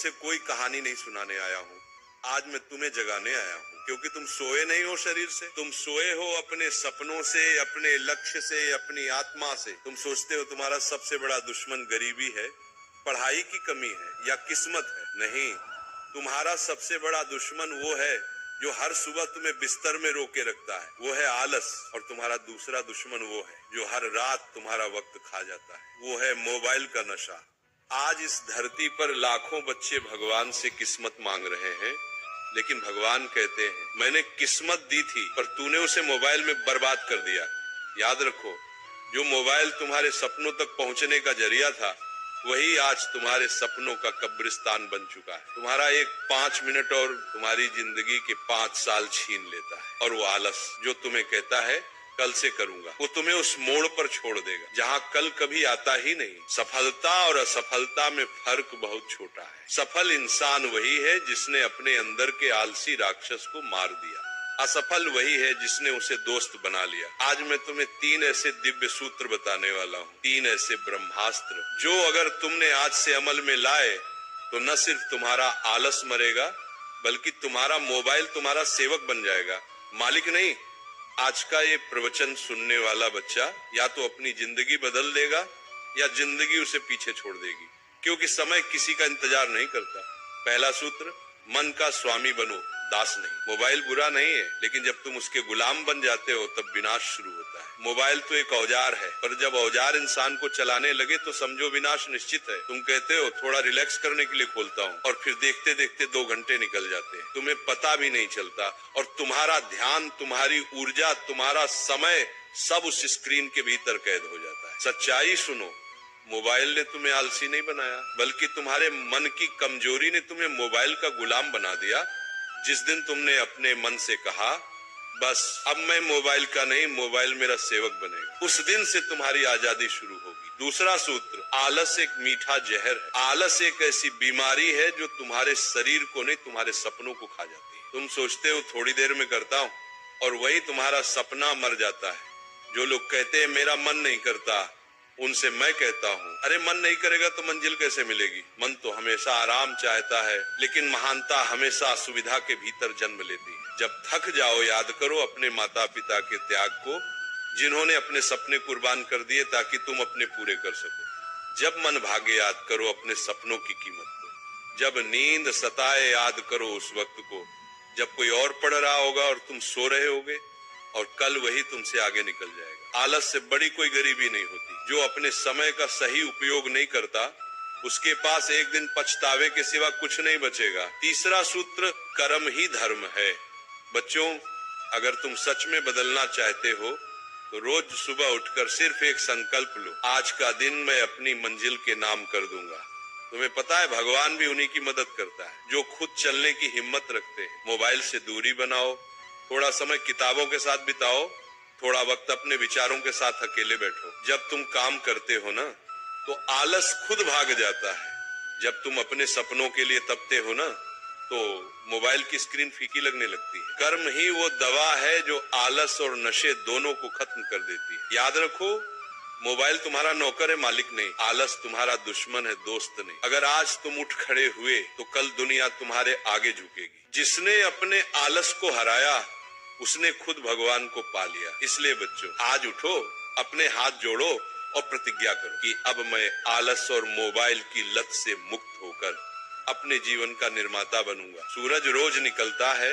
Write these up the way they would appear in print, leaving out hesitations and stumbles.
तुमसे कोई कहानी नहीं सुनाने आया हूँ। आज मैं तुम्हें जगाने आया हूँ, क्योंकि तुम सोए नहीं हो शरीर से, तुम सोए हो अपने सपनों से, अपने लक्ष्य से, अपनी आत्मा से। तुम सोचते हो तुम्हारा सबसे बड़ा दुश्मन गरीबी है, पढ़ाई की कमी है या किस्मत है। नहीं, तुम्हारा सबसे बड़ा दुश्मन वो है जो हर सुबह तुम्हें बिस्तर में रोके रखता है, वो है आलस। और तुम्हारा दूसरा दुश्मन वो है जो हर रात तुम्हारा वक्त खा जाता है, वो है मोबाइल का नशा। आज इस धरती पर लाखों बच्चे भगवान से किस्मत मांग रहे हैं, लेकिन भगवान कहते हैं मैंने किस्मत दी थी पर तूने उसे मोबाइल में बर्बाद कर दिया। याद रखो, जो मोबाइल तुम्हारे सपनों तक पहुंचने का जरिया था, वही आज तुम्हारे सपनों का कब्रिस्तान बन चुका है। तुम्हारा एक 5 मिनट और तुम्हारी जिंदगी के 5 साल छीन लेता है। और वो आलस जो तुम्हें कहता है कल से करूंगा, वो तुम्हें उस मोड़ पर छोड़ देगा जहां कल कभी आता ही नहीं। सफलता और असफलता में फर्क बहुत छोटा है। सफल इंसान वही है जिसने अपने अंदर के आलसी राक्षस को मार दिया। असफल वही है जिसने उसे दोस्त बना लिया। आज मैं तुम्हें 3 ऐसे दिव्य सूत्र बताने वाला हूँ, 3 ऐसे ब्रह्मास्त्र जो अगर तुमने आज से अमल में लाए तो न सिर्फ तुम्हारा आलस मरेगा, बल्कि तुम्हारा मोबाइल तुम्हारा सेवक बन जाएगा, मालिक नहीं। आज का ये प्रवचन सुनने वाला बच्चा या तो अपनी जिंदगी बदल देगा या जिंदगी उसे पीछे छोड़ देगी, क्योंकि समय किसी का इंतजार नहीं करता। पहला सूत्र, मन का स्वामी बनो, दास नहीं। मोबाइल बुरा नहीं है, लेकिन जब तुम उसके गुलाम बन जाते हो तब विनाश शुरू होता है। मोबाइल तो एक औजार है, पर जब औजार इंसान को चलाने लगे तो समझो विनाश निश्चित है। तुम कहते हो थोड़ा रिलैक्स करने के लिए खोलता हूँ, और फिर देखते देखते 2 घंटे निकल जाते हैं, तुम्हें पता भी नहीं चलता, और तुम्हारा ध्यान, तुम्हारी ऊर्जा, तुम्हारा समय सब उस स्क्रीन के भीतर कैद हो जाता है। सच्चाई सुनो, मोबाइल ने तुम्हें आलसी नहीं बनाया, बल्कि तुम्हारे मन की कमजोरी ने तुम्हें मोबाइल का गुलाम बना दिया। जिस दिन तुमने अपने मन से कहा बस अब मैं मोबाइल का नहीं, मोबाइल मेरा सेवक बनेगा, उस दिन से तुम्हारी आजादी शुरू होगी। दूसरा सूत्र, आलस एक मीठा जहर है। आलस एक ऐसी बीमारी है जो तुम्हारे शरीर को नहीं, तुम्हारे सपनों को खा जाती है। तुम सोचते हो थोड़ी देर में करता हूँ, और वही तुम्हारा सपना मर जाता है। जो लोग कहते हैं मेरा मन नहीं करता, उनसे मैं कहता हूँ, अरे मन नहीं करेगा तो मंजिल कैसे मिलेगी? मन तो हमेशा आराम चाहता है, लेकिन महानता हमेशा असुविधा के भीतर जन्म लेती है। जब थक जाओ, याद करो अपने माता पिता के त्याग को, जिन्होंने अपने सपने कुर्बान कर दिए ताकि तुम अपने पूरे कर सको। जब मन भागे, याद करो अपने सपनों की कीमत को। जब नींद सताए, याद करो उस वक्त को जब कोई और पढ़ रहा होगा और तुम सो रहे होगे, और कल वही तुमसे आगे निकल जाएगा। आलस से बड़ी कोई गरीबी नहीं होती। जो अपने समय का सही उपयोग नहीं करता, उसके पास एक दिन पछतावे के सिवा कुछ नहीं बचेगा। तीसरा सूत्र, कर्म ही धर्म है। बच्चों, अगर तुम सच में बदलना चाहते हो तो रोज सुबह उठकर सिर्फ एक संकल्प लो, आज का दिन मैं अपनी मंजिल के नाम कर दूंगा। तुम्हें पता है भगवान भी उन्हीं की मदद करता है जो खुद चलने की हिम्मत रखते हैं। मोबाइल से दूरी बनाओ, थोड़ा समय किताबों के साथ बिताओ, थोड़ा वक्त अपने विचारों के साथ अकेले बैठो। जब तुम काम करते हो ना, तो आलस खुद भाग जाता है। जब तुम अपने सपनों के लिए तपते हो ना, तो मोबाइल की स्क्रीन फीकी लगने लगती है। कर्म ही वो दवा है जो आलस और नशे दोनों को खत्म कर देती है। याद रखो, मोबाइल तुम्हारा नौकर है, मालिक नहीं। आलस तुम्हारा दुश्मन है, दोस्त नहीं। अगर आज तुम उठ खड़े हुए तो कल दुनिया तुम्हारे आगे झुकेगी। जिसने अपने आलस को हराया, उसने खुद भगवान को पा लिया। इसलिए बच्चों, आज उठो, अपने हाथ जोड़ो और प्रतिज्ञा करो कि अब मैं आलस और मोबाइल की लत से मुक्त होकर अपने जीवन का निर्माता बनूंगा। सूरज रोज निकलता है,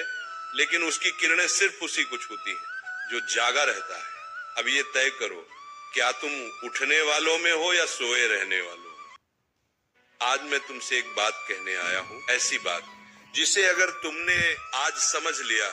लेकिन उसकी किरणें सिर्फ उसी को छूती हैं जो जागा रहता है। अब ये तय करो, क्या तुम उठने वालों में हो या सोए रहने वालों में? आज मैं तुमसे एक बात कहने आया हूँ, ऐसी बात जिसे अगर तुमने आज समझ लिया